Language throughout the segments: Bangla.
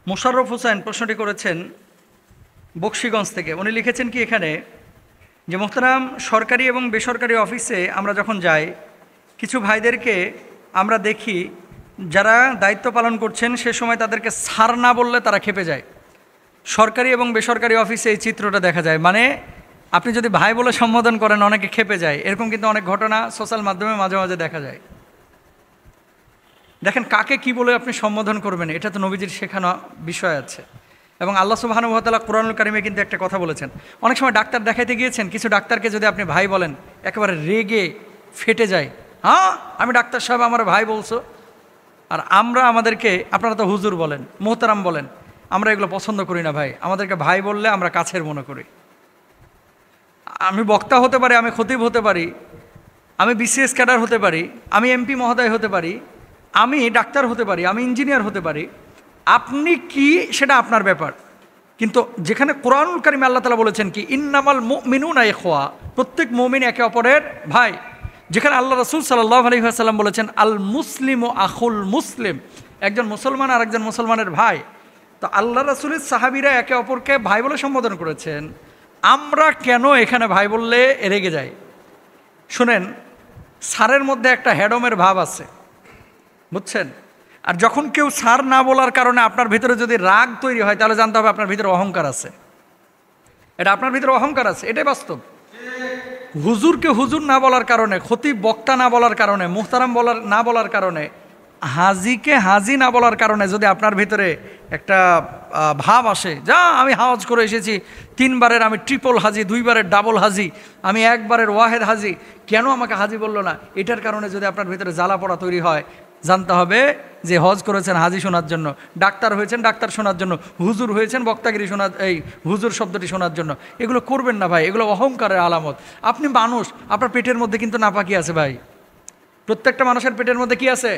মোশাররফ হোসেন প্রশ্নটি করেছেন বকশীগঞ্জ থেকে। উনি লিখেছেন কি এখানে যে মোহতারাম, সরকারি এবং বেসরকারি অফিসে আমরা যখন যাই, কিছু ভাইদেরকে আমরা দেখি যারা দায়িত্ব পালন করছেন সে সময় তাদেরকে স্যার না বললে তারা খেপে যায়। সরকারি এবং বেসরকারি অফিসে এই চিত্রটা দেখা যায়, মানে আপনি যদি ভাই বলে সম্বোধন করেন অনেকে খেপে যায়। এরকম কিন্তু অনেক ঘটনা সোশ্যাল মাধ্যমে মাঝে মাঝে দেখা যায়। দেখেন, কাকে কি বলে আপনি সম্বোধন করবেন, এটা তো নবীজির শেখানো বিষয় আছে। এবং আল্লাহ সুবহানাহু ওয়া তাআলা কুরআনুল কারীমে কিন্তু একটা কথা বলেছেন। অনেক সময় ডাক্তার দেখাইতে গিয়েছেন, কিছু ডাক্তারকে যদি আপনি ভাই বলেন একেবারে রেগে ফেটে যায়। হ্যাঁ, আমি ডাক্তার সাহেব, আমার ভাই বলছো। আর আমরা আমাদেরকে, আপনারা তো হুজুর বলেন, মোহতারাম বলেন, আমরা এগুলো পছন্দ করি না ভাই। আমাদেরকে ভাই বললে আমরা কাছের মনে করি। আমি বক্তা হতে পারি, আমি খতিব হতে পারি, আমি বিসিএস ক্যাডার হতে পারি, আমি এমপি মহোদয় হতে পারি, আমি ডাক্তার হতে পারি, আমি ইঞ্জিনিয়ার হতে পারি। আপনি কি সেটা আপনার ব্যাপার। কিন্তু যেখানে কোরআনুল কারীমে আল্লাহ তাআলা বলেছেন কি ইন্নামাল মুমিনুনা ইখওয়া, প্রত্যেক মুমিন একে অপরের ভাই। যেখানে আল্লাহ রাসূল সাল্লাল্লাহু আলাইহি ওয়াসাল্লাম বলেছেন আল মুসলিমু আখুল মুসলিম, একজন মুসলমান আর একজন মুসলমানের ভাই। তো আল্লাহ রাসূলের সাহাবীরা একে অপরকে ভাই বলে সম্বোধন করেছেন, আমরা কেন এখানে ভাই বললে রেগে যাই? শুনেন, স্যারের মধ্যে একটা হ্যাডমের ভাব আছে, বুঝছেন? আর যখন কেউ স্যার না বলার কারণে আপনার ভিতরে যদি রাগ তৈরি হয়, তাহলে জানতে হবে আপনার ভিতরে অহংকার আছে। এটা আপনার ভিতরে অহংকার আছে, এটাই বাস্তব। হুজুরকে হুজুর না বলার কারণে, খতিব বক্তা না বলার কারণে, মুহতারাম না বলার কারণে, হাজিকে হাজি না বলার কারণে যদি আপনার ভিতরে একটা ভাব আসে, যা আমি হাজ করে এসেছি, 3 বারের আমি ট্রিপল হাজি, 2 বারের ডাবল হাজি, আমি 1 বারের ওয়াহেদ হাজি, কেন আমাকে হাজি বললো না, এটার কারণে যদি আপনার ভিতরে জ্বালা পড়া তৈরি হয়, জানতে হবে যে হজ করেছেন হাজি শোনার জন্য, ডাক্তার হয়েছেন ডাক্তার শোনার জন্য, হুজুর হয়েছেন বক্তাগিরি শোনার, এই হুজুর শব্দটি শোনার জন্য। এগুলো করবেন না ভাই, এগুলো অহংকারের আলামত। আপনি মানুষ, আপনার পেটের মধ্যে কিন্তু নাপাকি আছে ভাই। প্রত্যেকটা মানুষের পেটের মধ্যে কি আছে?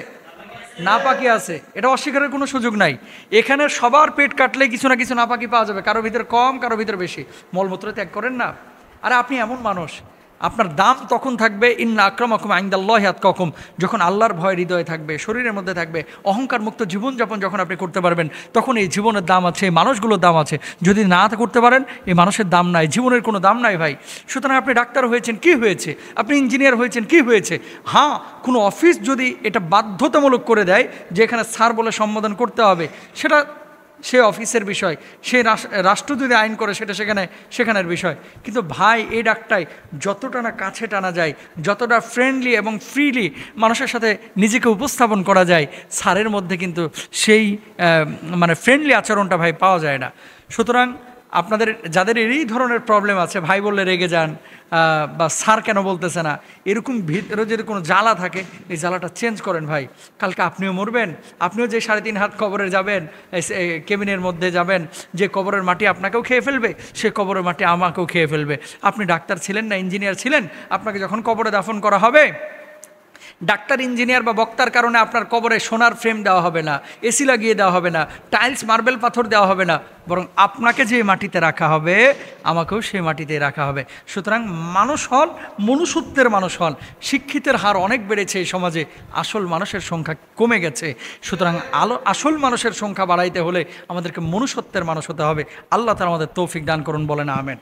নাপাকি আছে, এটা অস্বীকারের কোনো সুযোগ নাই। এখানে সবার পেট কাটলে কিছু না কিছু নাপাকি পাওয়া যাবে, কারো ভিতরে কম, কারো ভিতরে বেশি। মলমূত্র ত্যাগ করেন না। আরে আপনি এমন মানুষ, আপনার দাম তখন থাকবে ইন্না আক্রামাকুম ইনদাল্লাহি আতকাকুম, যখন আল্লাহর ভয় হৃদয়ে থাকবে, শরীরের মধ্যে থাকবে। অহংকার মুক্ত জীবনযাপন যখন আপনি করতে পারবেন, তখন এই জীবনের দাম আছে, এই মানুষগুলোর দাম আছে। যদি না করতে পারেন, এই মানুষের দাম নাই, জীবনের কোনো দাম নাই ভাই। সুতরাং আপনি ডাক্তার হয়েছেন, কি হয়েছে? আপনি ইঞ্জিনিয়ার হয়েছেন, কি হয়েছে? হ্যাঁ, কোনো অফিস যদি এটা বাধ্যতামূলক করে দেয় যে এখানে স্যার বলে সম্বোধন করতে হবে, সেটা সে অফিসের বিষয়। সে রাষ্ট্র যদি আইন করে, সেটা সেখানের বিষয়। কিন্তু ভাই, এই ডাকটাই যতটা না কাছে টানা যায়, যতটা ফ্রেন্ডলি এবং ফ্রিলি মানুষের সাথে নিজেকে উপস্থাপন করা যায়, স্যারের মধ্যে কিন্তু সেই মানে ফ্রেন্ডলি আচরণটা ভাই পাওয়া যায় না। সুতরাং আপনাদের যাদের এই ধরনের প্রবলেম আছে, ভাই বললে রেগে যান বা স্যার কেন বলতেছে না, এরকম ভিতরে যদি কোনো জ্বালা থাকে, এই জ্বালাটা চেঞ্জ করেন ভাই। কালকে আপনিও মরবেন, আপনিও যে 3.5 হাত কবরে যাবেন, কেবিনের মধ্যে যাবেন, যে কবরের মাটি আপনাকেও খেয়ে ফেলবে, সে কবরের মাটি আমাকেও খেয়ে ফেলবে। আপনি ডাক্তার ছিলেন না ইঞ্জিনিয়ার ছিলেন, আপনাকে যখন কবরে দাফন করা হবে, ডাক্তার ইঞ্জিনিয়ার বা বক্তার কারণে আপনার কবরে সোনার ফ্রেম দেওয়া হবে না, এসি লাগিয়ে দেওয়া হবে না, টাইলস মার্বেল পাথর দেওয়া হবে না, বরং আপনাকে যে মাটিতে রাখা হবে, আমাকেও সেই মাটিতে রাখা হবে। সুতরাং মানুষ হন, মনুষ্যত্বের মানুষ হন। শিক্ষিতের হার অনেক বেড়েছে এই সমাজে, আসল মানুষের সংখ্যা কমে গেছে। সুতরাং আসল মানুষের সংখ্যা বাড়াইতে হলে আমাদেরকে মনুষ্যত্বের মানুষ হতে হবে। আল্লাহ তাআলা আমাদের তৌফিক দান করুন, বলেন আমেন।